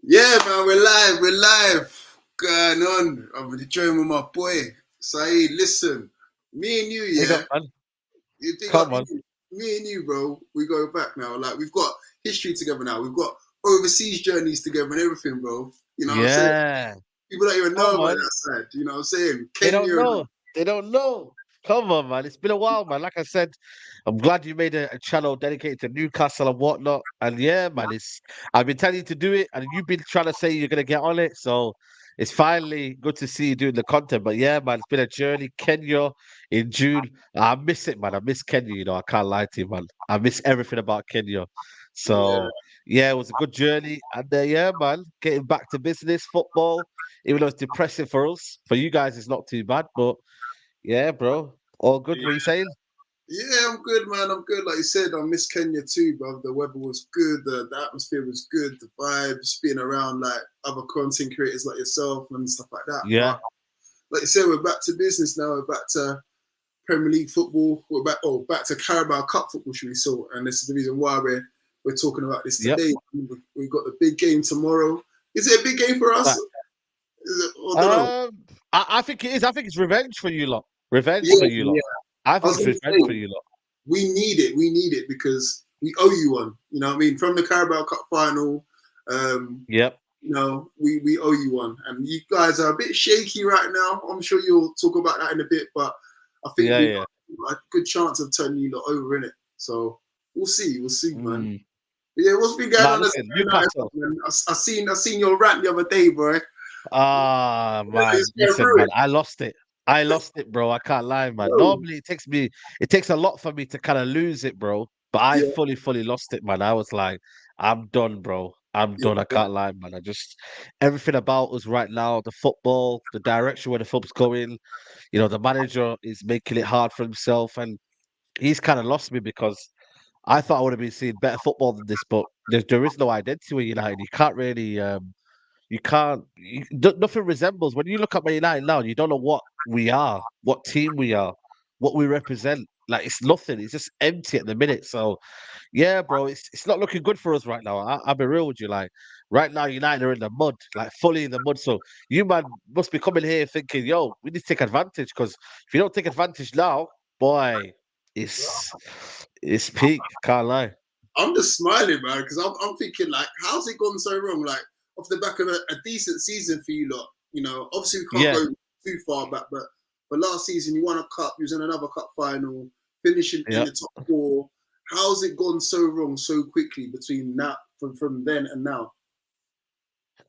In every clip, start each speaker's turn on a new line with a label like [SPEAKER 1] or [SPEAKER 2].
[SPEAKER 1] Yeah, man, we're live. Going on. I'm enjoying with my boy. Saeed, listen, me and you,
[SPEAKER 2] Big
[SPEAKER 1] yeah.
[SPEAKER 2] up, man.
[SPEAKER 1] You think up
[SPEAKER 2] Come
[SPEAKER 1] you,
[SPEAKER 2] on.
[SPEAKER 1] me and you, bro. We go back now. Like we've got history together now. We've got overseas journeys together and everything, bro. You know what I'm saying?
[SPEAKER 2] Yeah.
[SPEAKER 1] People don't even know
[SPEAKER 2] Come
[SPEAKER 1] about
[SPEAKER 2] on.
[SPEAKER 1] that side. You know what I'm saying?
[SPEAKER 2] They don't
[SPEAKER 1] Kenya and
[SPEAKER 2] know. They don't know. Come on, man. It's been a while, man. Like I said, I'm glad you made a channel dedicated to Newcastle and whatnot. And yeah, man, it's I've been telling you to do it, and you've been trying to say you're gonna get on it. So it's finally good to see you doing the content. But yeah, man, it's been a journey. Kenya in June. I miss it, man. I miss Kenya, I can't lie to you, man. I miss everything about Kenya.
[SPEAKER 1] yeah,
[SPEAKER 2] So yeah, it was a good journey. And yeah, man, getting back to business, football. Even though it's depressing for us, for you guys, it's not too bad. But yeah, bro, all good. What you saying?
[SPEAKER 1] yeah, I'm good, man. I'm good. Like you said, I miss Kenya too, bro. The weather was good. The atmosphere was good. The vibes, being around like other content creators like yourself and stuff like that. But
[SPEAKER 2] Yeah,
[SPEAKER 1] like you said, we're back to business now. We're back to Premier League football. We're back, back to Carabao Cup football, should we say? And this is the reason why we're talking about this
[SPEAKER 2] yep.
[SPEAKER 1] today. We've got the big game tomorrow. Is it a big game for us?
[SPEAKER 2] But,
[SPEAKER 1] Is it? I don't know.
[SPEAKER 2] um, I think it is. I think it's revenge for you lot. Revenge
[SPEAKER 1] Yeah,
[SPEAKER 2] for you lot.
[SPEAKER 1] yeah.
[SPEAKER 2] I
[SPEAKER 1] I
[SPEAKER 2] think
[SPEAKER 1] was
[SPEAKER 2] it's
[SPEAKER 1] going to
[SPEAKER 2] revenge for
[SPEAKER 1] say
[SPEAKER 2] you lot.
[SPEAKER 1] we need it. We need it because we owe you one. You know what I mean? From the Carabao Cup final, um,
[SPEAKER 2] Yep.
[SPEAKER 1] we owe you one. And you guys are a bit shaky right now. I'm sure you'll talk about that in a bit, but I think
[SPEAKER 2] Yeah,
[SPEAKER 1] we've
[SPEAKER 2] yeah.
[SPEAKER 1] got a good chance of turning you lot over in it. So we'll see. We'll see, man.
[SPEAKER 2] Mm.
[SPEAKER 1] But yeah, what's been going
[SPEAKER 2] Now
[SPEAKER 1] on this
[SPEAKER 2] listen,
[SPEAKER 1] night,
[SPEAKER 2] Newcastle.
[SPEAKER 1] man? I seen your rant the other day, boy.
[SPEAKER 2] Ah, man.
[SPEAKER 1] It's going
[SPEAKER 2] Listen,
[SPEAKER 1] through
[SPEAKER 2] man.
[SPEAKER 1] it.
[SPEAKER 2] I lost it. I lost it, bro. I can't lie, man.
[SPEAKER 1] Bro.
[SPEAKER 2] Normally, it takes a lot for me to kind of lose it, bro. But I
[SPEAKER 1] Yeah,
[SPEAKER 2] fully lost it, man. I was like, I'm done, bro. I'm
[SPEAKER 1] yeah,
[SPEAKER 2] done. I can't lie, man. Everything about us right now, the football, the direction where the football's going, the manager is making it hard for himself, and he's kind of lost me because I thought I would have been seeing better football than this, but there is no identity with United. You can't really, nothing resembles when you look at Man United now. You don't know what we are, what team we are, what we represent. Like it's nothing. It's just empty at the minute. So yeah, bro, it's not looking good for us right now. I'll be real with you. Like right now, United are in the mud, like fully in the mud. So you man must be coming here thinking, yo, we need to take advantage because if you don't take advantage now, boy, it's it's peak. Can't lie.
[SPEAKER 1] I'm just smiling, man, because I'm thinking like, how's it gone so wrong? Like off the back of a decent season for you lot, obviously we can't
[SPEAKER 2] Yeah,
[SPEAKER 1] go too far back, but last season you won a cup, you was in another cup final, finishing in
[SPEAKER 2] yeah.
[SPEAKER 1] the top four. How's it gone so wrong so quickly between that from then and now?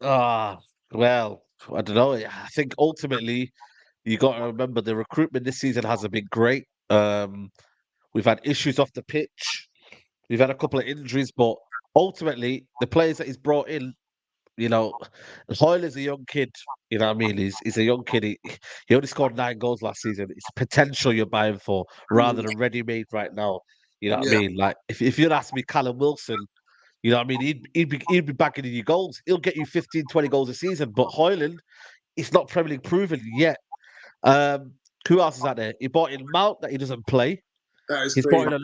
[SPEAKER 2] Ah, well, I don't know. I think ultimately you got to remember the recruitment this season hasn't been great. We've had issues off the pitch. We've had a couple of injuries, but ultimately the players that he's brought in, you know, Hoyler's a young kid. You know what I mean? He's a young kid. He only scored 9 goals last season. It's potential you're buying for rather
[SPEAKER 1] Mm,
[SPEAKER 2] than ready made right now. You know what I
[SPEAKER 1] yeah,
[SPEAKER 2] mean? Like if you'd ask me, Callum Wilson. You know what I mean? He'd be backing in your goals. He'll get you 15, 20 goals a season. But Hoyland, it's not Premier League proven yet. Um, who else is out there? He bought in Mount that he doesn't play.
[SPEAKER 1] that is
[SPEAKER 2] He's bought
[SPEAKER 1] crazy.
[SPEAKER 2] in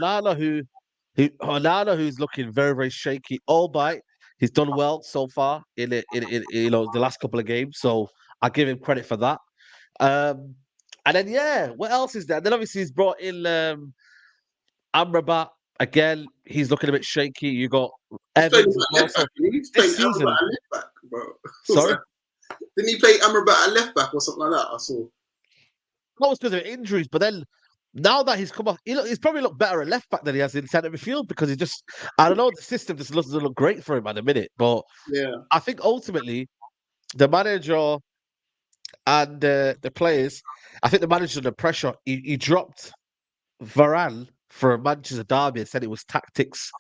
[SPEAKER 2] Onana who's looking very, very shaky. Albeit he's done well so far in the last couple of games. So I give him credit for that. Um, and then yeah, what else is there? And then obviously he's brought in Amrabat again. He's looking a bit shaky. You got
[SPEAKER 1] He's playing
[SPEAKER 2] Evans as
[SPEAKER 1] at
[SPEAKER 2] well.
[SPEAKER 1] left back.
[SPEAKER 2] So
[SPEAKER 1] He's
[SPEAKER 2] this
[SPEAKER 1] playing Amrabat
[SPEAKER 2] season,
[SPEAKER 1] at left back, bro.
[SPEAKER 2] sorry,
[SPEAKER 1] Didn't he play Amrabat at left back or something like that? I saw.
[SPEAKER 2] that was because of injuries. But then now that he's come off, he's probably looked better at left back than he has in centre midfield because I don't know, the system just doesn't look great for him at the minute. But
[SPEAKER 1] Yeah,
[SPEAKER 2] I think ultimately the manager and the players, I think the manager under pressure, he dropped Varane for a Manchester derby and said it was tactics.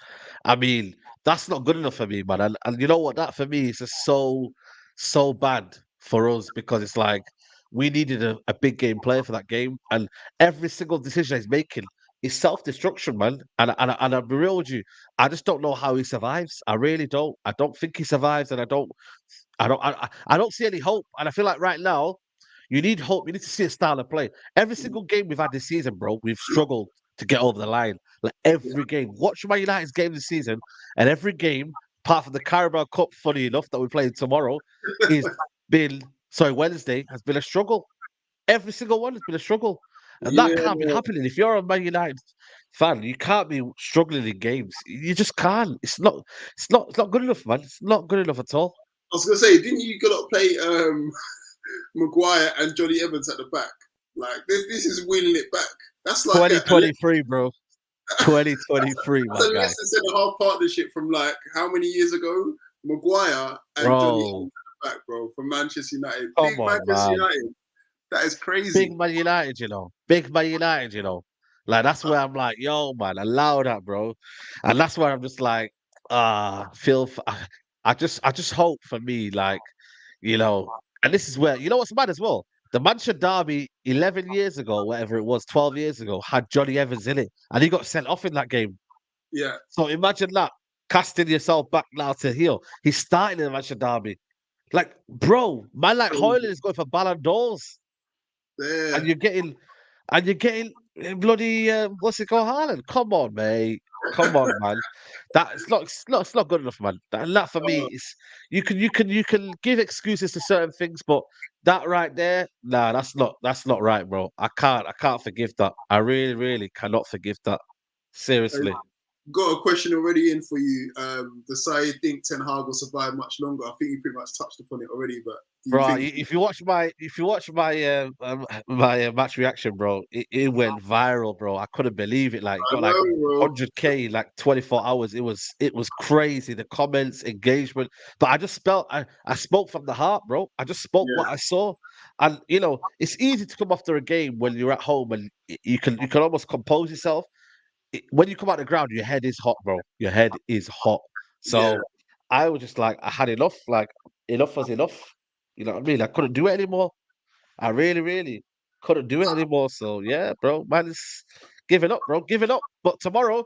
[SPEAKER 2] I mean, that's not good enough for me, man. And you know what? That for me is just so bad for us because it's like we needed a big game player for that game, and every single decision he's making is self destruction, man. And I'll be real with you, I just don't know how he survives. I really don't. I don't think he survives, and I don't see any hope. And I feel like right now, you need hope. You need to see a style of play. Every single game we've had this season, bro, we've struggled to get over the line. Like
[SPEAKER 1] yeah,
[SPEAKER 2] every game. Watch my United's game this season, and every game apart from the Carabao Cup, funny enough, that we're playing tomorrow, is Wednesday has been a struggle. Every single one has been a struggle. And that can't be
[SPEAKER 1] Yeah.
[SPEAKER 2] happening. If you're a Man United fan, you can't be struggling in games. You just can't. It's not good enough, man. It's not good enough at all.
[SPEAKER 1] I was gonna say, didn't you gotta play Maguire and Johnny Evans at the back? Like this is winning it back. That's like a
[SPEAKER 2] 2023, bro. 2023,
[SPEAKER 1] that's
[SPEAKER 2] my
[SPEAKER 1] a
[SPEAKER 2] guy.
[SPEAKER 1] Leicester centre half partnership from like how many years ago? Maguire and Johnny
[SPEAKER 2] Bro,
[SPEAKER 1] Evans at the back, bro, from Manchester United.
[SPEAKER 2] come
[SPEAKER 1] Big
[SPEAKER 2] on,
[SPEAKER 1] Manchester
[SPEAKER 2] man.
[SPEAKER 1] United. That is crazy.
[SPEAKER 2] Big Man United, you know. Big Man United, you know. Like that's where I'm like, yo, man, allow that, bro. And that's where I'm just like, I just hope for me, like, and this is where what's mad as well. The Manchester Derby 11 years ago, whatever it was, 12 years ago, had Johnny Evans in it, and he got sent off in that game.
[SPEAKER 1] Yeah.
[SPEAKER 2] So imagine that, casting yourself back now to heel. He's starting in the Manchester Derby. Like, bro, man, like Hoyland is going for Ballon d'Ors. And
[SPEAKER 1] There.
[SPEAKER 2] you're getting bloody what's it called, Haaland? Come on, mate. Come on, man. It's not good enough, man. That for me
[SPEAKER 1] Uh,
[SPEAKER 2] is you can give excuses to certain things, but that right there, nah, that's not right, bro. I can't forgive that. I really, really cannot forgive that. Seriously.
[SPEAKER 1] got a question already in for you. Does I think Ten Hag will survive much longer? I think you pretty much touched upon it already, but do you
[SPEAKER 2] Bro,
[SPEAKER 1] think?
[SPEAKER 2] if you watch my my match reaction, bro, it went viral, bro. I couldn't believe it. Like, it
[SPEAKER 1] I
[SPEAKER 2] got like
[SPEAKER 1] know, bro.
[SPEAKER 2] 100K in like 24 hours. It was crazy. The comments, engagement. But I spoke from the heart, bro. I just spoke
[SPEAKER 1] Yeah,
[SPEAKER 2] what I saw. And it's easy to come after a game when you're at home and you can almost compose yourself. When you come out the ground, your head is hot, bro. Your head is hot.
[SPEAKER 1] yeah.
[SPEAKER 2] So I was just like, I had enough. Like, enough was enough. You know what I mean? I couldn't do it anymore. I really, really couldn't do it anymore. So yeah, bro, man, is giving up, bro, giving up. But tomorrow,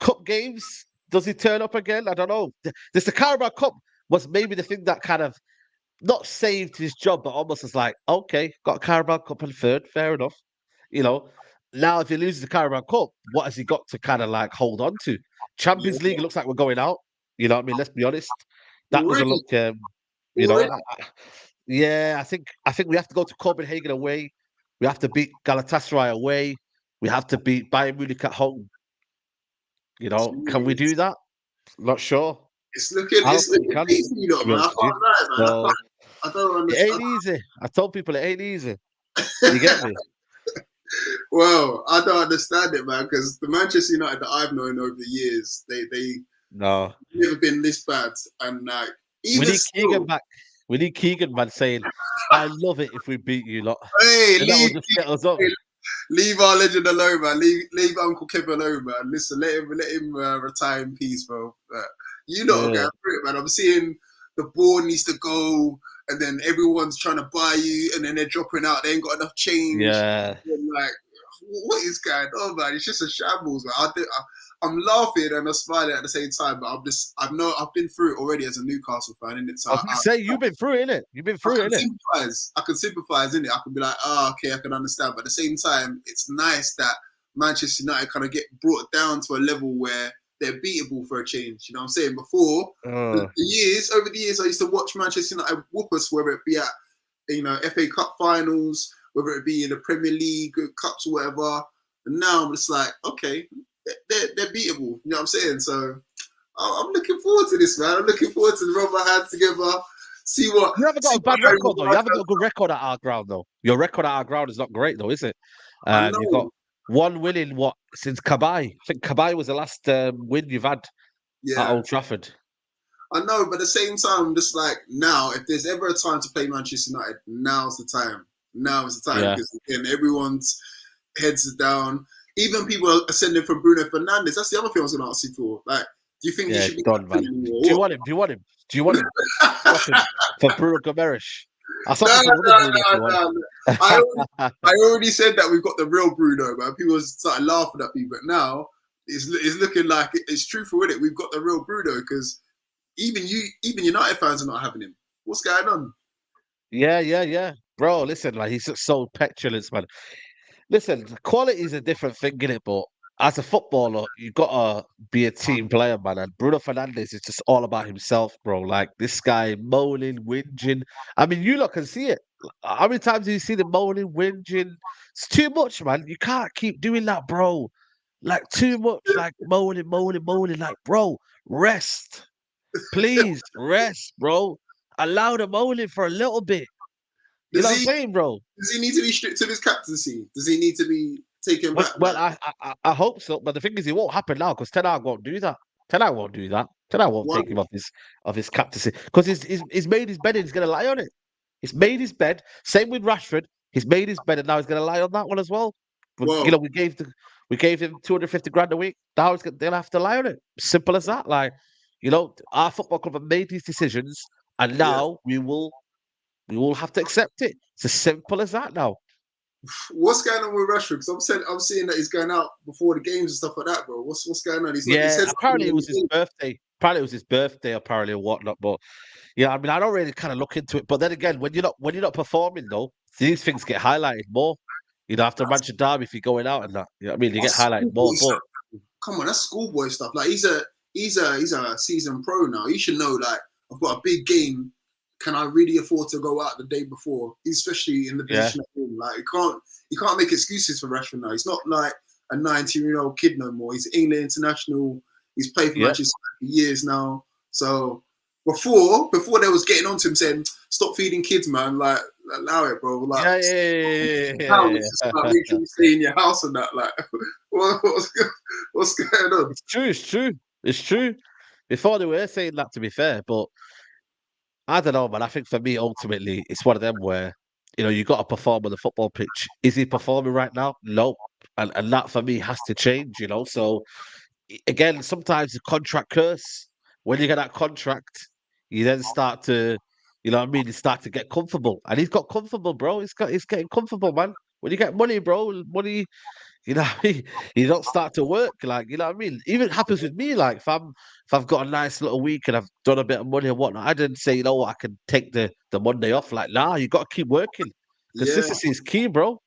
[SPEAKER 2] cup games, does he turn up again? I don't know. This the Carabao Cup was maybe the thing that kind of not saved his job, but almost was like, okay, got a Carabao Cup in third, fair enough. You know, now if he loses the Carabao Cup, what has he got to kind of like hold on to?
[SPEAKER 1] Yeah.
[SPEAKER 2] Champions League, it looks like we're going out. You know what I mean? Let's be honest. That doesn't
[SPEAKER 1] Already,
[SPEAKER 2] look, you know,
[SPEAKER 1] already.
[SPEAKER 2] I, I- yeah, I think we have to go to Copenhagen away. We have to beat Galatasaray away. We have to beat Bayern Munich at home. Can we
[SPEAKER 1] Jeez.
[SPEAKER 2] do that? Not sure.
[SPEAKER 1] It's looking,
[SPEAKER 2] I don't
[SPEAKER 1] it's
[SPEAKER 2] think we
[SPEAKER 1] looking
[SPEAKER 2] can,
[SPEAKER 1] peaceful, you know,
[SPEAKER 2] to be
[SPEAKER 1] man. I
[SPEAKER 2] honest with you.
[SPEAKER 1] can't lie, man.
[SPEAKER 2] So
[SPEAKER 1] I don't
[SPEAKER 2] it
[SPEAKER 1] understand.
[SPEAKER 2] ain't easy. I told people it ain't easy. You get me?
[SPEAKER 1] Well, I don't understand it, man, because the Manchester United that I've known over the years, they
[SPEAKER 2] No.
[SPEAKER 1] never been this bad, and like
[SPEAKER 2] We
[SPEAKER 1] even
[SPEAKER 2] need Keegan
[SPEAKER 1] still,
[SPEAKER 2] back. We need Keegan, man, saying, I love it if we beat you lot.
[SPEAKER 1] hey,
[SPEAKER 2] And that will just get us up.
[SPEAKER 1] leave our legend alone, man. Leave Uncle Kev alone, man. Listen, let him retire in peace, bro. You lot are
[SPEAKER 2] Yeah.
[SPEAKER 1] going through it, man. I'm seeing the board needs to go, and then everyone's trying to buy you, and then they're dropping out. They ain't got enough change.
[SPEAKER 2] Yeah.
[SPEAKER 1] And like, what is going on, man? It's just a shambles, man. I'm laughing and I'm smiling at the same time, but I've been through it already as a Newcastle fan, and it's
[SPEAKER 2] I was going to say, you've been through it, innit? You've been
[SPEAKER 1] I
[SPEAKER 2] through
[SPEAKER 1] can
[SPEAKER 2] it, innit?
[SPEAKER 1] sympathize. I can sympathize in it. I can be like, okay, I can understand. But at the same time, it's nice that Manchester United kind of get brought down to a level where they're beatable for a change. You know what I'm saying? Before
[SPEAKER 2] Uh,
[SPEAKER 1] over the years, I used to watch Manchester United whoop us, whether it be at FA Cup finals, whether it be in the Premier League cups or whatever. And now I'm just like, okay, they're beatable. You know what I'm saying? So I'm looking forward to this, man. I'm looking forward to rub my hands together, see what
[SPEAKER 2] you haven't got
[SPEAKER 1] see
[SPEAKER 2] a
[SPEAKER 1] what
[SPEAKER 2] bad
[SPEAKER 1] Harry
[SPEAKER 2] record, though. You
[SPEAKER 1] Maguire
[SPEAKER 2] haven't got a good record at our ground, though. Your record at our ground is not great, though, is it?
[SPEAKER 1] I
[SPEAKER 2] You've got
[SPEAKER 1] know.
[SPEAKER 2] one win in since Kabay. I think Kabay was the last win you've had at
[SPEAKER 1] Yeah,
[SPEAKER 2] Old Trafford.
[SPEAKER 1] I know, but at the same time, I'm just like now, if there's ever a time to play Manchester United, now's the time. Now is the time
[SPEAKER 2] Yeah.
[SPEAKER 1] because again, everyone's heads are down. Even people are ascending from Bruno Fernandes. That's the other thing I was going to ask you for. Like, do you think he
[SPEAKER 2] Yeah,
[SPEAKER 1] should be
[SPEAKER 2] done,
[SPEAKER 1] captain
[SPEAKER 2] man. Do you
[SPEAKER 1] anymore?
[SPEAKER 2] want him? Do you want him? Do you want him? Swap him for Bruno Gomes. I saw
[SPEAKER 1] No,
[SPEAKER 2] people
[SPEAKER 1] no,
[SPEAKER 2] wanted Bruno if
[SPEAKER 1] no,
[SPEAKER 2] you want
[SPEAKER 1] no. no. I already said that we've got the real Bruno, man. People started laughing at me, but now it's looking like it's truthful with it. We've got the real Bruno because even United fans are not having him. What's going on?
[SPEAKER 2] Yeah, yeah, yeah. Bro, listen, man, he's just so petulant, man. Listen, quality is a different thing, innit? But as a footballer, you gotta be a team player, man. And Bruno Fernandes is just all about himself, bro. Like this guy moaning, whinging. I mean, you lot can see it. How many times do you see the moaning, whinging? It's too much, man. You can't keep doing that, bro. Like too much, like moaning, moaning, moaning. Like, bro, rest. Please, rest, bro. Allow the moaning for a little bit. You know
[SPEAKER 1] Does
[SPEAKER 2] what I'm
[SPEAKER 1] he
[SPEAKER 2] saying, bro?
[SPEAKER 1] does he need to be stripped of his captaincy? Does he need to be taken
[SPEAKER 2] Well,
[SPEAKER 1] back?
[SPEAKER 2] well
[SPEAKER 1] Like,
[SPEAKER 2] I hope so, but the thing is, it won't happen now because Ten Hag won't do that. Ten Hag won't do that. Ten Hag won't
[SPEAKER 1] why?
[SPEAKER 2] take him off his captaincy because he's made his bed and he's going to lie on it. He's made his bed. Same with Rashford. He's made his bed and now he's going to lie on that one as well. You know,
[SPEAKER 1] Well,
[SPEAKER 2] we gave him 250 grand a week. Now they'll have to lie on it. Simple as that. Like, you know, our football club have made these decisions, and
[SPEAKER 1] yeah.
[SPEAKER 2] now we will have to accept it. It's as simple as that now.
[SPEAKER 1] What's going on with Rashford? Because I'm seeing that he's going out before the games and stuff like that, bro. What's going on? He
[SPEAKER 2] Yeah,
[SPEAKER 1] said something
[SPEAKER 2] apparently it
[SPEAKER 1] in
[SPEAKER 2] was
[SPEAKER 1] the
[SPEAKER 2] his
[SPEAKER 1] game.
[SPEAKER 2] birthday. Apparently it was his birthday, apparently or whatnot. But yeah, I mean, I don't really kind of look into it. But then again, when you're not performing though, these things get highlighted more. You know, after Manchester Derby, if you're going out and that, you know what I mean, you get
[SPEAKER 1] That's
[SPEAKER 2] highlighted
[SPEAKER 1] schoolboy
[SPEAKER 2] more.
[SPEAKER 1] stuff.
[SPEAKER 2] But
[SPEAKER 1] Come on, that's schoolboy stuff. Like he's a seasoned pro now. He should know. Like I've got a big game. Can I really afford to go out the day before, especially in the
[SPEAKER 2] yeah,
[SPEAKER 1] position of him? Like you can't make excuses for Rashford now. He's not like a 19-year-old kid no more. He's England international. He's played for
[SPEAKER 2] yeah,
[SPEAKER 1] Manchester for years now. So before they was getting on to him saying, "Stop feeding kids, man. Like allow it, bro." Like
[SPEAKER 2] yeah, yeah,
[SPEAKER 1] now
[SPEAKER 2] yeah,
[SPEAKER 1] it's just
[SPEAKER 2] yeah,
[SPEAKER 1] like
[SPEAKER 2] yeah.
[SPEAKER 1] make sure you stay in your house and that. Like what's going on?
[SPEAKER 2] It's true. It's true. It's true. Before they were saying that, to be fair, but I don't know, man. I think for me, ultimately, it's one of them where you know you got to perform on the football pitch. Is he performing right now? No, and that for me has to change. You know, so again, sometimes the contract curse. When you get that contract, you then start to, you know what I mean, you start to get comfortable. And he's got comfortable, bro. He's getting comfortable, man. When you get money, bro, money, you know, what I mean? You don't start to work, like, you know what I mean? Even it happens with me, like if I've got a nice little week and I've done a bit of money and whatnot, I didn't say, you know what, I can take the Monday off. Like, nah, you gotta keep working.
[SPEAKER 1] Yeah,
[SPEAKER 2] Consistency is key, bro.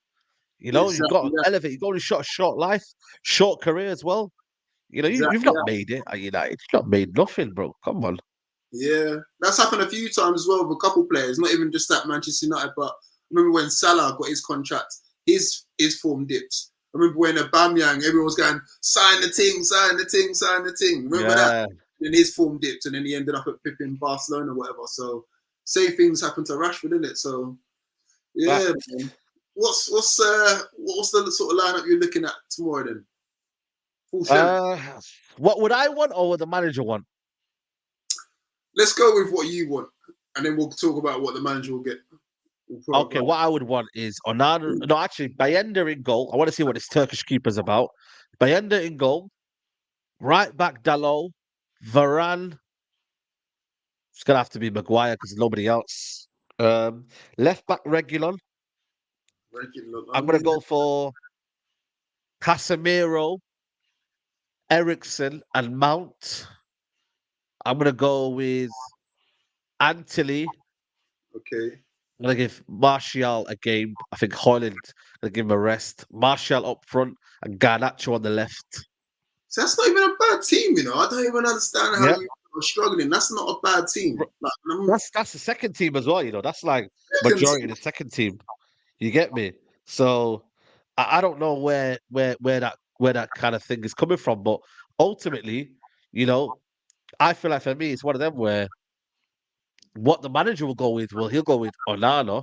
[SPEAKER 2] You know, you've got
[SPEAKER 1] exactly
[SPEAKER 2] to
[SPEAKER 1] that.
[SPEAKER 2] elevate. You've only shot a short life, short career as well. You know, you've
[SPEAKER 1] Exactly
[SPEAKER 2] not
[SPEAKER 1] that.
[SPEAKER 2] made it at United. You've not made nothing, bro. Come on.
[SPEAKER 1] Yeah, that's happened a few times as well with a couple players. Not even just at Manchester United, but I remember when Salah got his contract, his form dipped. I remember when Aubameyang, everyone was going sign the team, sign the team, sign the team. Remember that?
[SPEAKER 2] Yeah,
[SPEAKER 1] And his form dipped, and then he ended up at Pippin Barcelona or whatever. So same things happened to Rashford, didn't it? So
[SPEAKER 2] that.
[SPEAKER 1] yeah, man. What's the sort of lineup you're looking at tomorrow then? Full strength.
[SPEAKER 2] Uh, what would I want or would the manager want?
[SPEAKER 1] Let's go with what you want, and then we'll talk about what the manager will get. Will
[SPEAKER 2] Okay,
[SPEAKER 1] provide.
[SPEAKER 2] what I would want is Onana. No, actually, Bayenda in goal. I want to see what this Turkish keeper's about. Bayenda in goal. Right back Dalot. Varane. It's gonna have to be Maguire because nobody else. Left back Regulon.
[SPEAKER 1] Regular.
[SPEAKER 2] I'm
[SPEAKER 1] Oh
[SPEAKER 2] gonna
[SPEAKER 1] yeah.
[SPEAKER 2] go for Casemiro, Ericsson, and Mount. I'm gonna go with Antony.
[SPEAKER 1] Okay.
[SPEAKER 2] I'm gonna give Martial a game. I think Hoyland gonna give him a rest. Martial up front and Garnacho on the left.
[SPEAKER 1] So that's not even a bad team, you know. I don't even understand how
[SPEAKER 2] Yeah,
[SPEAKER 1] you are struggling. That's not a bad team. Like I'm
[SPEAKER 2] that's the second team as well. You know, that's like
[SPEAKER 1] second
[SPEAKER 2] majority
[SPEAKER 1] team.
[SPEAKER 2] of the second team. You get me? So I don't know where that kind of thing is coming from, but ultimately, you know, I feel like for me, it's one of them where what the manager will go with, well, he'll go with Onana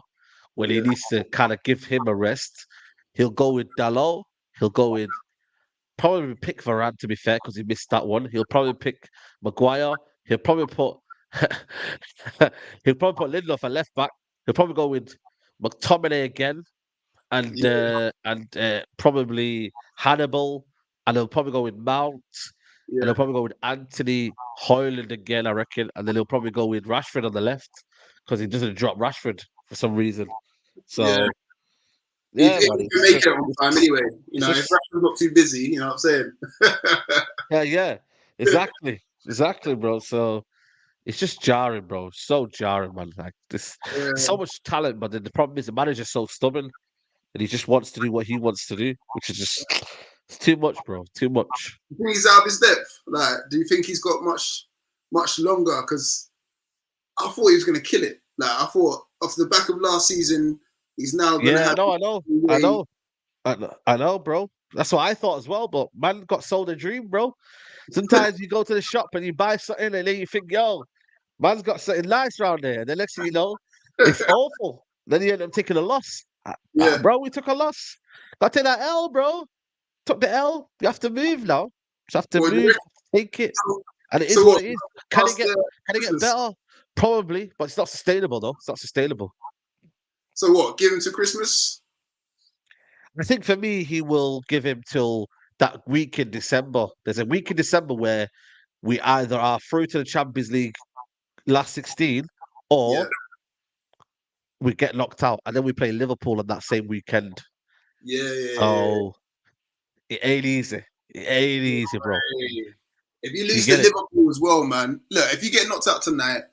[SPEAKER 2] when he
[SPEAKER 1] Yeah.
[SPEAKER 2] needs to kind of give him a rest. He'll go with Dalot. He'll go with probably pick Varane to be fair because he missed that one. He'll probably pick Maguire. He'll probably put he'll probably put Lindelof at left back. He'll probably go with McTominay again
[SPEAKER 1] Yeah.
[SPEAKER 2] and probably Hannibal, and he'll probably go with Mount, and
[SPEAKER 1] Yeah.
[SPEAKER 2] he'll probably go with Anthony Hoyland again, I reckon, and then he'll probably go with Rashford on the left because he doesn't drop Rashford for some reason.
[SPEAKER 1] Yeah.
[SPEAKER 2] So
[SPEAKER 1] If
[SPEAKER 2] yeah,
[SPEAKER 1] he
[SPEAKER 2] man,
[SPEAKER 1] can make it on time anyway, you
[SPEAKER 2] it's
[SPEAKER 1] know, if
[SPEAKER 2] just
[SPEAKER 1] Rashford's not too busy, you know what I'm saying?
[SPEAKER 2] yeah, yeah, exactly, exactly, bro. So it's just jarring, bro. So jarring, man. Like this, so
[SPEAKER 1] Yeah.
[SPEAKER 2] much talent, but then the problem is the manager's so stubborn and he just wants to do what he wants to do, which is just It's too much, bro. Too much.
[SPEAKER 1] Do you think he's out of his depth? Like, do you think he's got much longer? Because I thought he was going to kill it. Like, I thought off the back of last season, he's now going to
[SPEAKER 2] Yeah,
[SPEAKER 1] have.
[SPEAKER 2] I know, I know, bro. That's what I thought as well. But man got sold a dream, bro. Sometimes you go to the shop and you buy something, and then you think, yo, man's got something nice around there. And the next thing you know, it's awful. Then you end up taking a loss.
[SPEAKER 1] Yeah.
[SPEAKER 2] Bro, we took a loss. Got to take that L, bro. Took the L. You have to move now. Just have to
[SPEAKER 1] Well,
[SPEAKER 2] move, take it.
[SPEAKER 1] so,
[SPEAKER 2] And it is
[SPEAKER 1] so
[SPEAKER 2] what
[SPEAKER 1] what?
[SPEAKER 2] it is.
[SPEAKER 1] Past
[SPEAKER 2] Can it get
[SPEAKER 1] Christmas.
[SPEAKER 2] better? Probably, but it's not sustainable though. It's not sustainable.
[SPEAKER 1] So what? Give him to Christmas?
[SPEAKER 2] I think for me, he will give him till that week in December. There's a week in December where we either are through to the Champions League last 16
[SPEAKER 1] Yeah.
[SPEAKER 2] or we get knocked out. And then we play Liverpool on that same weekend.
[SPEAKER 1] Yeah.
[SPEAKER 2] So it ain't easy. It ain't easy, bro.
[SPEAKER 1] Hey. If you
[SPEAKER 2] You
[SPEAKER 1] lose to
[SPEAKER 2] get it?
[SPEAKER 1] Liverpool as well, man. Look, if you get knocked out tonight,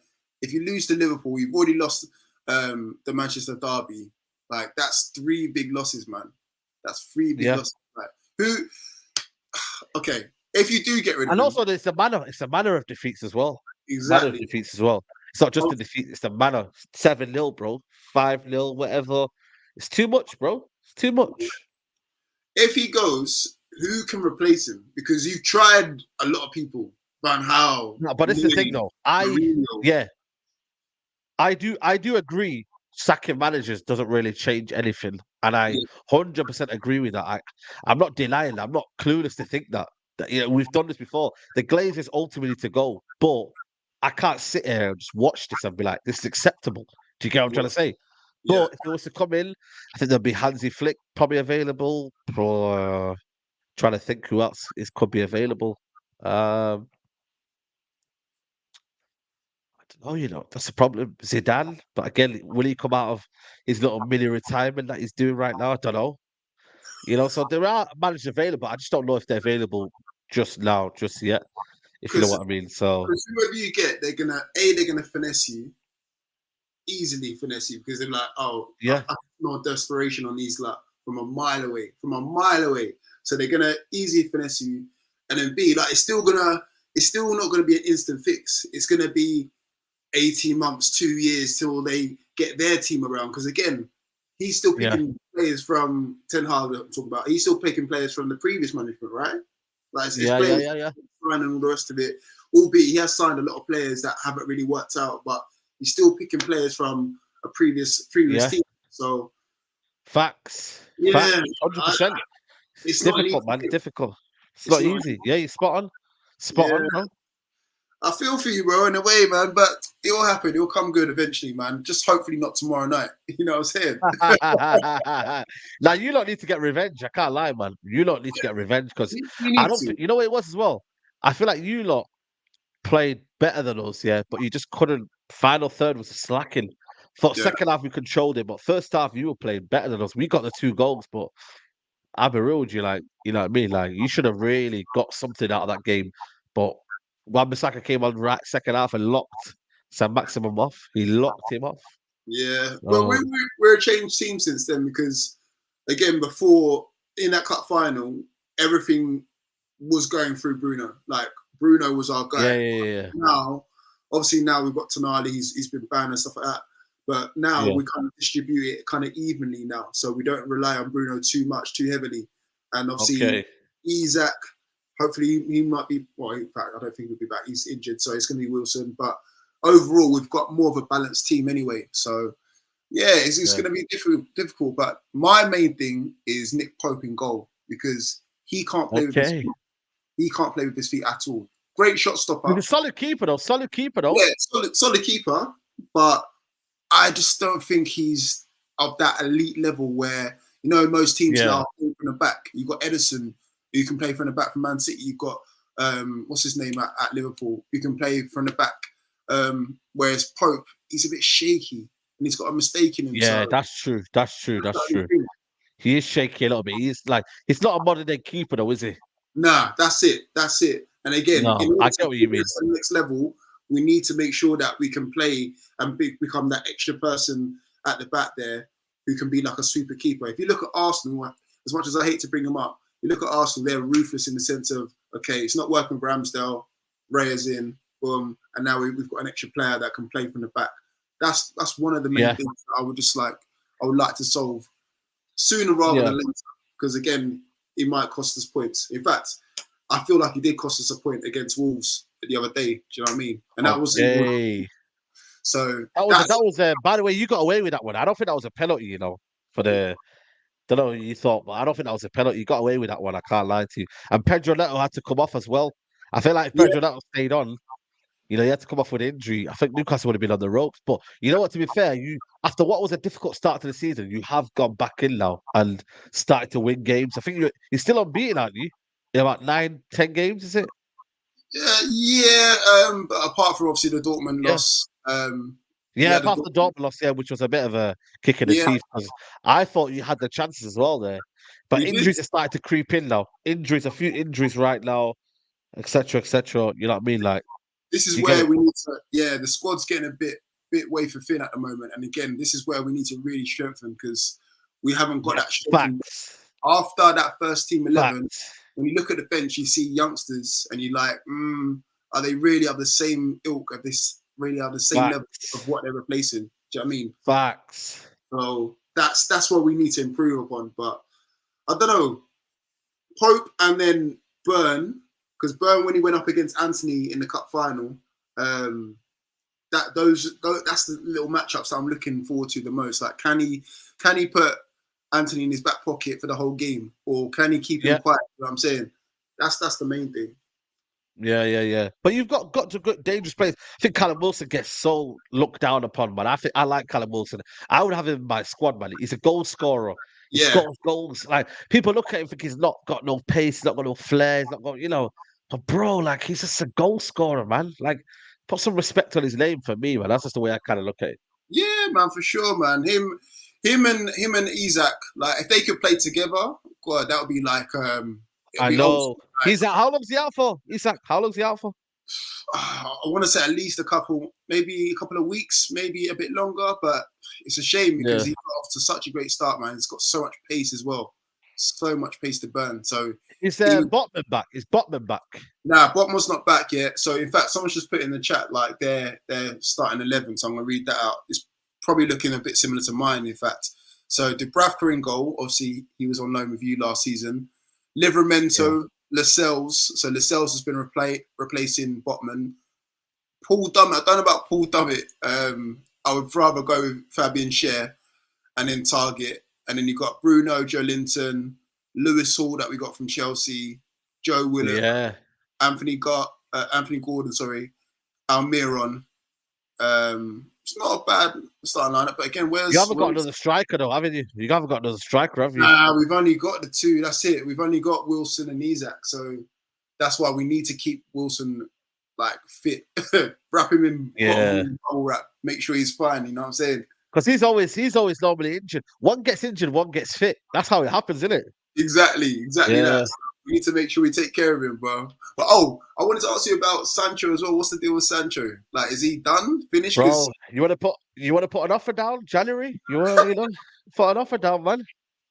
[SPEAKER 1] if you lose to Liverpool, you've already lost the Manchester derby. Like that's 3 big losses, man. That's 3 big
[SPEAKER 2] Yeah.
[SPEAKER 1] losses. Like who? Okay, if you do get rid of
[SPEAKER 2] And
[SPEAKER 1] him,
[SPEAKER 2] also, it's the manner of defeats as well. Manner of
[SPEAKER 1] exactly.
[SPEAKER 2] defeats as well. It's not just the defeat; it's the manner. 7-0, bro. 5-0, whatever. It's too much, bro. It's too much.
[SPEAKER 1] If he goes, who can replace him? Because you've tried a lot of people. Van Gaal,
[SPEAKER 2] No, but it's the thing,
[SPEAKER 1] Moyes,
[SPEAKER 2] though.
[SPEAKER 1] Mourinho.
[SPEAKER 2] Yeah, I do agree. Sacking managers doesn't really change anything, and I
[SPEAKER 1] Yeah,
[SPEAKER 2] 100% agree with that. I'm not denying. I'm not clueless to think that. We've done this before. The Glaze is ultimately to go, but I can't sit here and just watch this and be like, "This is acceptable." Do you get what I'm trying to say?
[SPEAKER 1] yeah.
[SPEAKER 2] But if it was to come in, I think there'll be Hansi Flick probably available. For trying to think who else is could be available. I don't know, that's the problem. Zidane, but again, will he come out of his little mini retirement that he's doing right now? I don't know. So there are managers available. I just don't know if they're available just now, just yet, if you know
[SPEAKER 1] Because
[SPEAKER 2] what I mean. So
[SPEAKER 1] whoever you get, they're gonna finesse you, easily finesse you because they're like, oh,
[SPEAKER 2] yeah,
[SPEAKER 1] I no desperation on these like from a mile away. So they're gonna easily finesse you, and then B like it's still not gonna be an instant fix. It's gonna be 18 months, 2 years till they get their team around. Because again, he's still
[SPEAKER 2] yeah,
[SPEAKER 1] picking players from Ten Hag. I'm talking about. He's still picking players from the previous management, right? Like it's
[SPEAKER 2] yeah, yeah,
[SPEAKER 1] players
[SPEAKER 2] yeah, yeah,
[SPEAKER 1] and all the rest of it. Albeit he has signed a lot of players that haven't really worked out, but he's still picking players from a previous
[SPEAKER 2] yeah.
[SPEAKER 1] team. So
[SPEAKER 2] Facts,
[SPEAKER 1] yeah,
[SPEAKER 2] facts, 100%. It's
[SPEAKER 1] it's not an easy
[SPEAKER 2] difficult, man. It's
[SPEAKER 1] thing.
[SPEAKER 2] difficult. It's
[SPEAKER 1] It's
[SPEAKER 2] not
[SPEAKER 1] not.
[SPEAKER 2] easy. Yeah, you're spot on. Spot
[SPEAKER 1] Yeah,
[SPEAKER 2] on, man.
[SPEAKER 1] I feel for you, bro, in a way, man. But it'll happen. It'll come good eventually, man. Just hopefully not tomorrow night. You know what I'm saying?
[SPEAKER 2] Now you don't need to get revenge. I can't lie, man. You don't need to get revenge because
[SPEAKER 1] You
[SPEAKER 2] I
[SPEAKER 1] need
[SPEAKER 2] don't
[SPEAKER 1] to.
[SPEAKER 2] think you know what it was as well. I feel like you lot played better than us, yeah, but you just couldn't. Final third was slacking. For
[SPEAKER 1] Yeah,
[SPEAKER 2] second half, we controlled it, but first half you were playing better than us. We got the 2 goals, but I'll be real with you, like you know what I mean. Like you should have really got something out of that game, but Wan-Bissaka came on right second half and locked Sam Maximum off. He locked him off.
[SPEAKER 1] yeah. Well,
[SPEAKER 2] So
[SPEAKER 1] we're a changed team since then because, again, before in that cup final, everything was going through Bruno. Like Bruno was our
[SPEAKER 2] yeah,
[SPEAKER 1] guy.
[SPEAKER 2] yeah, yeah,
[SPEAKER 1] Now, obviously, now we've got Tonali. He's been banned and stuff like that. But now
[SPEAKER 2] yeah.
[SPEAKER 1] we kind of distribute it kind of evenly now, so we don't rely on Bruno too much, too heavily. And obviously,
[SPEAKER 2] Okay.
[SPEAKER 1] Isaac, hopefully he might be. Well, in fact, I don't think he'll be back. He's injured, so it's going to be Wilson. But overall, we've got more of a balanced team anyway. So yeah, it's
[SPEAKER 2] Yeah.
[SPEAKER 1] going to be difficult. But my main thing is Nick Pope in goal because he can't play with his
[SPEAKER 2] Okay.
[SPEAKER 1] feet. He can't play with his feet at all. Great shot
[SPEAKER 2] He's
[SPEAKER 1] stopper.
[SPEAKER 2] a solid keeper though. Solid keeper though.
[SPEAKER 1] Yeah, solid keeper. But I just don't think he's of that elite level where most teams
[SPEAKER 2] Yeah.
[SPEAKER 1] now play from the back. You've got Edison who can play from the back for Man City. You've got what's his name at Liverpool who can play from the back. Whereas Pope, he's a bit shaky and he's got a mistake in him.
[SPEAKER 2] Yeah,
[SPEAKER 1] So
[SPEAKER 2] that's true. That's true.
[SPEAKER 1] that's
[SPEAKER 2] That's
[SPEAKER 1] the only
[SPEAKER 2] true.
[SPEAKER 1] thing.
[SPEAKER 2] He is shaky a little bit. He's not a modern day keeper though, is he?
[SPEAKER 1] Nah, that's it. That's it. And again, in
[SPEAKER 2] No,
[SPEAKER 1] order
[SPEAKER 2] I
[SPEAKER 1] to
[SPEAKER 2] get what you mean.
[SPEAKER 1] progress to the next level, we need to make sure that we can play and become that extra person at the back there who can be like a super keeper. If you look at Arsenal, as much as I hate to bring them up, You look at Arsenal; they're ruthless in the sense of, okay, it's not working for Ramsdale, Rayer's in, boom, and now we've got an extra player that can play from the back. That's one of the main
[SPEAKER 2] Yeah,
[SPEAKER 1] things that I would like to solve sooner rather
[SPEAKER 2] yeah.
[SPEAKER 1] than later. Because again, it might cost us points. In fact, I feel like he did cost us a point against Wolves the other day. Do you know what I mean? And that wasn't even
[SPEAKER 2] Okay.
[SPEAKER 1] so.
[SPEAKER 2] That was
[SPEAKER 1] That's
[SPEAKER 2] by the way, you got away with that one. I don't think that was a penalty, for the don't know what you thought, but I don't think that was a penalty. You got away with that one, I can't lie to you. And Pedro Neto had to come off as well. I feel like if
[SPEAKER 1] yeah,
[SPEAKER 2] Pedro Neto stayed on, he had to come off with injury. I think Newcastle would have been on the ropes. But you know what, to be fair, you after what was a difficult start to the season, you have gone back in now and started to win games. I think you're still unbeaten, aren't you? In about 9, 10 games, is it?
[SPEAKER 1] yeah. But apart from obviously the Dortmund
[SPEAKER 2] Yeah.
[SPEAKER 1] loss,
[SPEAKER 2] Yeah,
[SPEAKER 1] yeah, the
[SPEAKER 2] apart from the
[SPEAKER 1] Dortmund,
[SPEAKER 2] Dortmund loss, yeah, which was a bit of a kick in the
[SPEAKER 1] yeah,
[SPEAKER 2] teeth because I thought you had the chances as well there. But
[SPEAKER 1] we did.
[SPEAKER 2] injuries are starting to creep in now. Injuries, a few injuries right now, etc., etc. You know what I mean? Like,
[SPEAKER 1] This is
[SPEAKER 2] you get
[SPEAKER 1] where
[SPEAKER 2] it.
[SPEAKER 1] we need to. Yeah, the squad's getting a bit wafer thin at the moment, and again, this is where we need to really strengthen because we haven't got
[SPEAKER 2] Yeah,
[SPEAKER 1] that strength.
[SPEAKER 2] facts,
[SPEAKER 1] After that first team 11,
[SPEAKER 2] facts,
[SPEAKER 1] when you look at the bench, you see youngsters, and you're like, are they really of the same ilk? Of this really are the same level of
[SPEAKER 2] facts,
[SPEAKER 1] what they're replacing? Do you know what I mean?
[SPEAKER 2] facts.
[SPEAKER 1] So that's what we need to improve upon. But I don't know, Pope and then Burn, because Burn when he went up against Anthony in the cup final, um, that's the little matchups that I'm looking forward to the most. Like, can he put Anthony in his back pocket for the whole game, or can he keep him
[SPEAKER 2] Yeah,
[SPEAKER 1] quiet? You know what I'm saying that's the main thing.
[SPEAKER 2] yeah, yeah, yeah. But you've got to good dangerous players. I think Callum Wilson gets so looked down upon, man. I like Callum Wilson. I would have him in my squad, man. He's a goal scorer. He
[SPEAKER 1] Yeah,
[SPEAKER 2] scores goals. Like people look at him, think he's not got no pace, he's not got no flair, he's not got. But bro, like he's just a goal scorer, man. Like put some respect on his name for me, man. That's just the way I kind of look at it.
[SPEAKER 1] yeah, man, for sure, man. Him and Isaac, like if they could play together, God, that would be like it'll
[SPEAKER 2] I
[SPEAKER 1] be awesome.
[SPEAKER 2] know. He's out. How long's he out for? Isak, how long's he out for?
[SPEAKER 1] I want to say at least maybe a couple of weeks, maybe a bit longer. But it's a shame because
[SPEAKER 2] Yeah.
[SPEAKER 1] he got off to such a great start, man. He's got so much pace as well, so much pace to burn. So
[SPEAKER 2] Is
[SPEAKER 1] he was
[SPEAKER 2] Botman back? Is Botman back?
[SPEAKER 1] Botman's not back yet. So in fact, someone's just put in the chat like they're starting 11. So I'm gonna read that out. It's probably looking a bit similar to mine, in fact. So Dubravka in goal. Obviously, he was on loan with you last season.
[SPEAKER 2] Yeah.
[SPEAKER 1] Livramento, Lascelles. So Lascelles has been replacing Botman. Paul Dummett. I don't know about Paul Dummett. I would rather go with Fabian Schär and then target. And then you've got Bruno, Joe Linton, Lewis Hall that we got from Chelsea, Joe Willock,
[SPEAKER 2] Yeah.
[SPEAKER 1] Anthony Gordon, sorry, Almiron. It's not a bad starting lineup, but again,
[SPEAKER 2] You
[SPEAKER 1] where's
[SPEAKER 2] haven't got another striker though, haven't you? You haven't got another striker, have you?
[SPEAKER 1] nah? We've only got the two. That's it. We've only got Wilson and Isak, so that's why we need to keep Wilson like fit. Wrap him in
[SPEAKER 2] Yeah.
[SPEAKER 1] bubble wrap. Make sure he's fine. You know what I'm saying?
[SPEAKER 2] Because he's always normally injured. One gets injured, one gets fit. That's how it happens, isn't it?
[SPEAKER 1] Exactly
[SPEAKER 2] Yeah.
[SPEAKER 1] that. So we need to make sure we take care of him, bro. But I wanted to ask you about Sancho as well. What's the deal with Sancho? Like, is he done? Finished? Because
[SPEAKER 2] Bro, you wanna put an offer down January? You wanna put an offer down, man?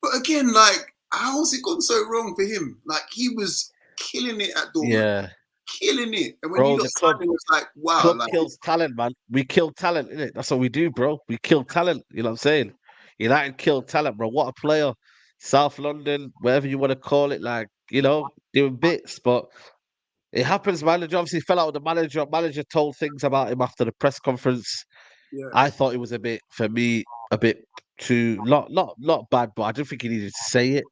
[SPEAKER 1] but again, like, how's it gone so wrong for him? Like, he was killing it at Dortmund,
[SPEAKER 2] Yeah.
[SPEAKER 1] killing it, and when you
[SPEAKER 2] Bro,
[SPEAKER 1] lot
[SPEAKER 2] the club
[SPEAKER 1] signed him, it's like, wow,
[SPEAKER 2] club
[SPEAKER 1] like,
[SPEAKER 2] kills talent, man. We kill talent, innit? That's what we do, bro. We kill talent. You know what I'm saying? United kill talent, bro. What a player. South London, whatever you want to call it, like, doing bits, but it happens, manager. Obviously fell out with the manager. Manager told things about him after the press conference.
[SPEAKER 1] yeah,
[SPEAKER 2] I thought it was for me, a bit too not bad, but I didn't think he needed to say it.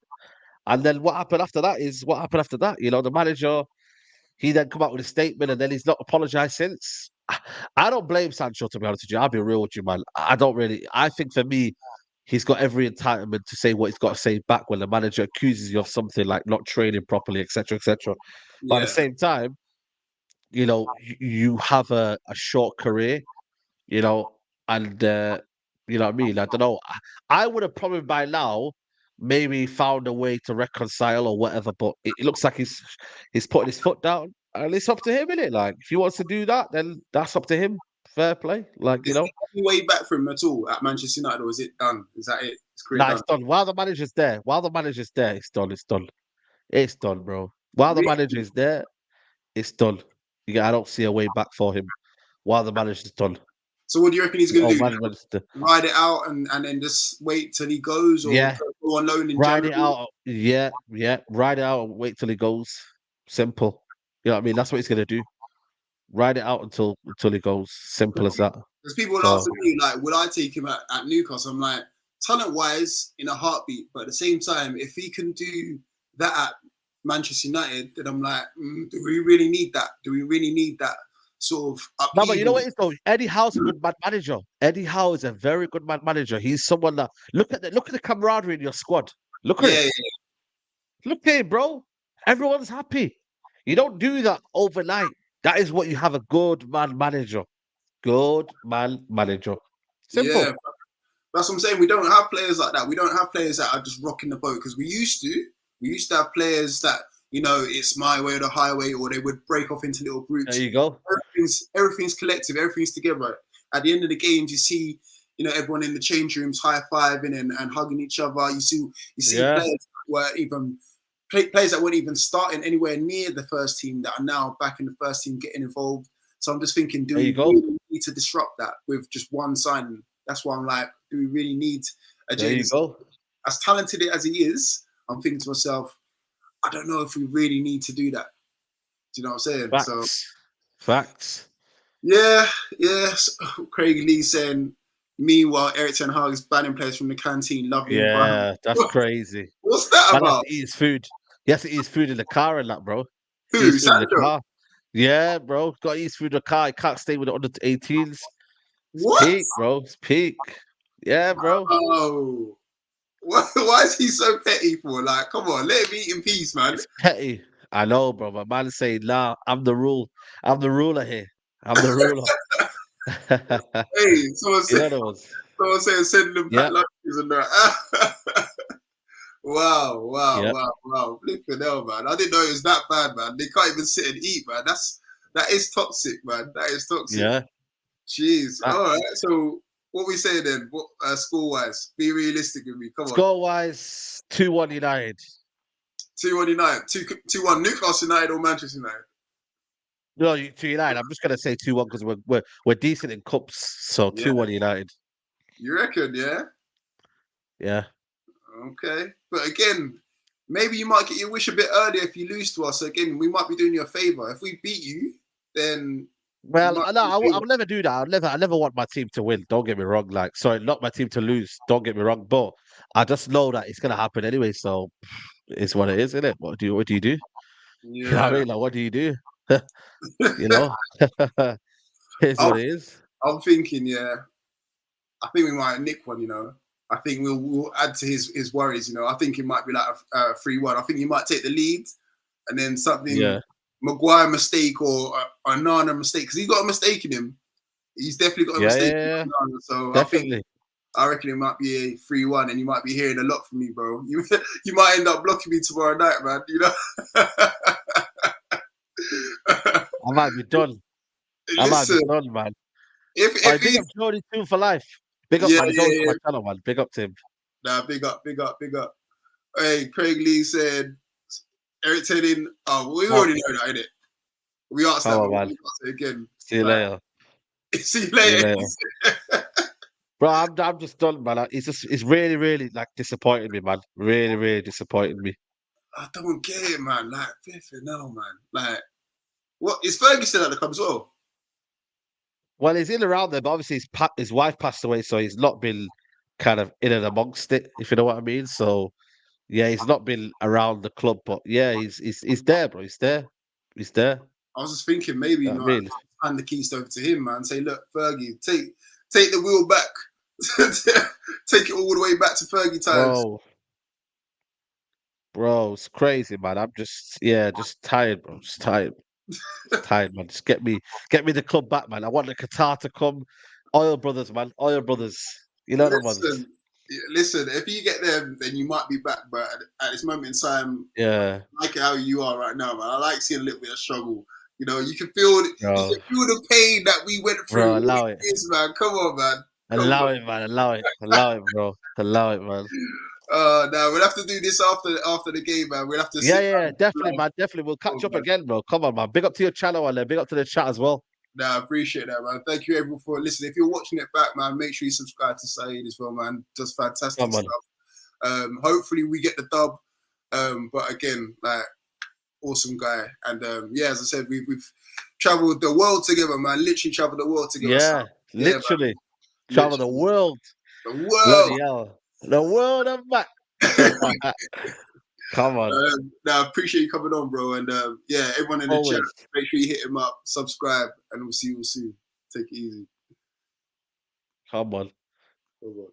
[SPEAKER 2] And then what happened after that is what happened after that. The manager, he then come out with a statement and then he's not apologized since. I don't blame Sancho, to be honest with you. I'll be real with you, man. I don't really. I think for me, he's got every entitlement to say what he's got to say back when the manager accuses you of something like not training properly, etc., etc. But at the
[SPEAKER 1] yeah.
[SPEAKER 2] same time, you have a short career, you know, and you know what I mean. I don't know. I would have probably by now maybe found a way to reconcile or whatever, but it looks like he's putting his foot down, and it's up to him, innit? Like if he wants to do that, then that's up to him. Fair play, like
[SPEAKER 1] Is there any way back for him at all at Manchester United, or is it done? Is that it? His career
[SPEAKER 2] nah, it's
[SPEAKER 1] done?
[SPEAKER 2] done. While the manager's there, it's done. It's done. It's done, bro. While the
[SPEAKER 1] Really?
[SPEAKER 2] manager is there, it's done. I don't see a way back for him. While the manager's done.
[SPEAKER 1] So what do you reckon he's gonna
[SPEAKER 2] Oh,
[SPEAKER 1] do?
[SPEAKER 2] manager's done.
[SPEAKER 1] Ride it out and then just wait till he goes, or
[SPEAKER 2] Yeah,
[SPEAKER 1] go on loan in
[SPEAKER 2] ride it
[SPEAKER 1] January?
[SPEAKER 2] out. Yeah, yeah. Ride it out and wait till he goes. Simple. You know what I mean? That's what he's gonna do. Ride it out until he goes. Simple as that.
[SPEAKER 1] Because people were
[SPEAKER 2] So
[SPEAKER 1] asking me, like, would I take him at Newcastle? I'm like, talent wise, in a heartbeat. But at the same time, if he can do that at Manchester United, then I'm like, do we really need that? Do we really need that sort of
[SPEAKER 2] no, but you know
[SPEAKER 1] upheaval?
[SPEAKER 2] what it is though? Eddie Howe's a good manager. Eddie Howe is a very good manager. He's someone that look at the camaraderie in your squad. Look at
[SPEAKER 1] Yeah,
[SPEAKER 2] it.
[SPEAKER 1] yeah,
[SPEAKER 2] Look at it, bro. Everyone's happy. You don't do that overnight. That is what you have a good man manager. Good man manager.
[SPEAKER 1] yeah.
[SPEAKER 2] Simple.
[SPEAKER 1] That's what I'm saying. We don't have players like that. We don't have players that are just rocking the boat because we used to. We used to have players that, it's my way or the highway, or they would break off into little
[SPEAKER 2] There
[SPEAKER 1] groups.
[SPEAKER 2] you go.
[SPEAKER 1] Everything's collective. Everything's together. At the end of the games, you see, everyone in the change rooms high fiving and hugging each other. You see
[SPEAKER 2] Yeah.
[SPEAKER 1] players that were even players that weren't even starting anywhere near the first team that are now back in the first team getting involved. So I'm just thinking, do
[SPEAKER 2] There you
[SPEAKER 1] we
[SPEAKER 2] go.
[SPEAKER 1] really need to disrupt that with just one signing? That's why I'm like, do we really need a
[SPEAKER 2] There you
[SPEAKER 1] James?
[SPEAKER 2] go.
[SPEAKER 1] As talented as he is, I'm thinking to myself, I don't know if we really need to do that. Do you know what I'm saying? So
[SPEAKER 2] Facts. Facts.
[SPEAKER 1] yeah, yes. Craig Lee saying, meanwhile, Eric Ten Hag is banning players from the canteen. Lovely environment.
[SPEAKER 2] Yeah, that's crazy.
[SPEAKER 1] What's that
[SPEAKER 2] Man has
[SPEAKER 1] about?
[SPEAKER 2] to eat his food. He has to eat his food in the car and that, bro. Eat
[SPEAKER 1] Who?
[SPEAKER 2] his food in the
[SPEAKER 1] Sandro?
[SPEAKER 2] car. Yeah, bro. Got to eat his food in the car. He can't stay with the under 18s. It's
[SPEAKER 1] What?
[SPEAKER 2] peak, bro. It's peak. Yeah, bro.
[SPEAKER 1] Oh, why is he so petty for? Like, come on, let him eat in peace, man.
[SPEAKER 2] It's petty. I know, bro. But man is saying, nah, I'm the rule. I'm the ruler here. I'm the ruler.
[SPEAKER 1] Hey, someone
[SPEAKER 2] You
[SPEAKER 1] said,
[SPEAKER 2] know those.
[SPEAKER 1] someone saying send them packed
[SPEAKER 2] Yeah,
[SPEAKER 1] lunches and that. Wow, wow,
[SPEAKER 2] yeah,
[SPEAKER 1] wow, wow. Flipping hell, man. I didn't know it was that bad, man. They can't even sit and eat, man. That is toxic, man. That is toxic.
[SPEAKER 2] yeah.
[SPEAKER 1] Jeez. All right.
[SPEAKER 2] Facts.
[SPEAKER 1] So what we say then? What score wise? Be realistic with me. Come on.
[SPEAKER 2] Score wise, 2-1 United.
[SPEAKER 1] 2-1 United. 2-1 Newcastle United or Manchester United.
[SPEAKER 2] No, to United. I'm just gonna say 2-1 because we're decent in cups. So
[SPEAKER 1] Yeah.
[SPEAKER 2] 2-1 United.
[SPEAKER 1] You reckon? Yeah.
[SPEAKER 2] Yeah.
[SPEAKER 1] Okay. But again, maybe you might get your wish a bit earlier if you lose to us. So again, we might be doing you a favor. If we beat you, then you
[SPEAKER 2] Well,
[SPEAKER 1] might
[SPEAKER 2] no,
[SPEAKER 1] be a
[SPEAKER 2] I
[SPEAKER 1] favor.
[SPEAKER 2] will never do that. I never want my team to win. Don't get me wrong. Like, sorry, not my team to lose. Don't get me wrong. But I just know that it's gonna happen anyway. So it's what it is, isn't it? What do you do? You know what I
[SPEAKER 1] Yeah.
[SPEAKER 2] mean? Like, what do you do? You know, it's
[SPEAKER 1] I'm,
[SPEAKER 2] what it is.
[SPEAKER 1] I'm thinking, yeah. I think we might nick one. I think we'll add to his worries. I think it might be like a 3-1. I think he might take the lead, and then something
[SPEAKER 2] Yeah,
[SPEAKER 1] Maguire mistake or a Nana mistake because he's got a mistake in him. He's definitely got a
[SPEAKER 2] yeah,
[SPEAKER 1] mistake
[SPEAKER 2] yeah,
[SPEAKER 1] in
[SPEAKER 2] yeah.
[SPEAKER 1] Nana. So
[SPEAKER 2] Definitely.
[SPEAKER 1] I reckon it might be a 3-1, and you might be hearing a lot from me, bro. You might end up blocking me tomorrow night, man.
[SPEAKER 2] I might be done. I might be
[SPEAKER 1] Listen,
[SPEAKER 2] done, man.
[SPEAKER 1] if
[SPEAKER 2] All right, big up
[SPEAKER 1] he's
[SPEAKER 2] Jordy too for life. Big up,
[SPEAKER 1] yeah,
[SPEAKER 2] man. He's
[SPEAKER 1] yeah,
[SPEAKER 2] always on
[SPEAKER 1] yeah.
[SPEAKER 2] my channel, man. Big up to him.
[SPEAKER 1] Nah, big up, big up, big up. Hey, Craig Lee said Eric Teddy. Oh, we
[SPEAKER 2] Oh,
[SPEAKER 1] already know that, innit? We asked
[SPEAKER 2] come
[SPEAKER 1] that,
[SPEAKER 2] on,
[SPEAKER 1] but
[SPEAKER 2] man.
[SPEAKER 1] we asked it again.
[SPEAKER 2] See you
[SPEAKER 1] Like,
[SPEAKER 2] later.
[SPEAKER 1] see you
[SPEAKER 2] See you
[SPEAKER 1] later.
[SPEAKER 2] later. Bro, I'm just done, man. It's really, really like disappointing me, man. Really, really disappointing me.
[SPEAKER 1] I don't get it, man. Like, flipping hell, man. Like, what is Fergie still at the club as well?
[SPEAKER 2] Well, he's in around there, but obviously his wife passed away, so he's not been kind of in and amongst it, if you know what I mean. So yeah, he's not been around the club, but yeah, he's there, bro. He's there. He's there.
[SPEAKER 1] I was just thinking maybe
[SPEAKER 2] You know what I mean,
[SPEAKER 1] hand the keys over to him, man. Say, look, Fergie, take the wheel back. Take it all the way back to Fergie times.
[SPEAKER 2] bro, bro, it's crazy, man. I'm just tired, bro. Just tired. Just tired, man. Just get me the club back, man. I want the Qatar to come. Oil Brothers, man. Oil Brothers. You know the ones.
[SPEAKER 1] Listen, listen. If you get them, then you might be back. But at this moment in time,
[SPEAKER 2] Yeah,
[SPEAKER 1] I like how you are right now, man. I like seeing a little bit of struggle. You can feel
[SPEAKER 2] bro.
[SPEAKER 1] the pain that we went through.
[SPEAKER 2] Bro,
[SPEAKER 1] All
[SPEAKER 2] allow
[SPEAKER 1] these
[SPEAKER 2] it.
[SPEAKER 1] years, man. Come on, man. Come
[SPEAKER 2] Allow
[SPEAKER 1] on.
[SPEAKER 2] it, man. Allow it. Allow it, bro. Allow it, man.
[SPEAKER 1] Now we'll have to do this after the game, man. We'll have to
[SPEAKER 2] Yeah,
[SPEAKER 1] sit
[SPEAKER 2] yeah,
[SPEAKER 1] down.
[SPEAKER 2] definitely, man. Definitely. We'll catch up
[SPEAKER 1] Man.
[SPEAKER 2] again, bro. Come on, man. Big up to your channel and big up to the chat as well.
[SPEAKER 1] Nah, I appreciate that, man. Thank you everyone for listening. If you're watching it back, man, make sure you subscribe to Saeed as well, man. Does fantastic
[SPEAKER 2] Come on.
[SPEAKER 1] stuff. Hopefully we get the dub. But again, like awesome guy. And yeah, as I said, we've traveled the world together, man. Literally traveled the world together.
[SPEAKER 2] Yeah,
[SPEAKER 1] So, yeah,
[SPEAKER 2] literally.
[SPEAKER 1] man.
[SPEAKER 2] Travel the
[SPEAKER 1] Literally.
[SPEAKER 2] world.
[SPEAKER 1] The world.
[SPEAKER 2] Bloody hell. The world of back. Come on.
[SPEAKER 1] Now, I appreciate you coming on, bro. And yeah, everyone in the chat,
[SPEAKER 2] Always.
[SPEAKER 1] make sure you hit him up, subscribe, and we'll see you soon. Take it easy.
[SPEAKER 2] Come on.
[SPEAKER 1] Bye-bye.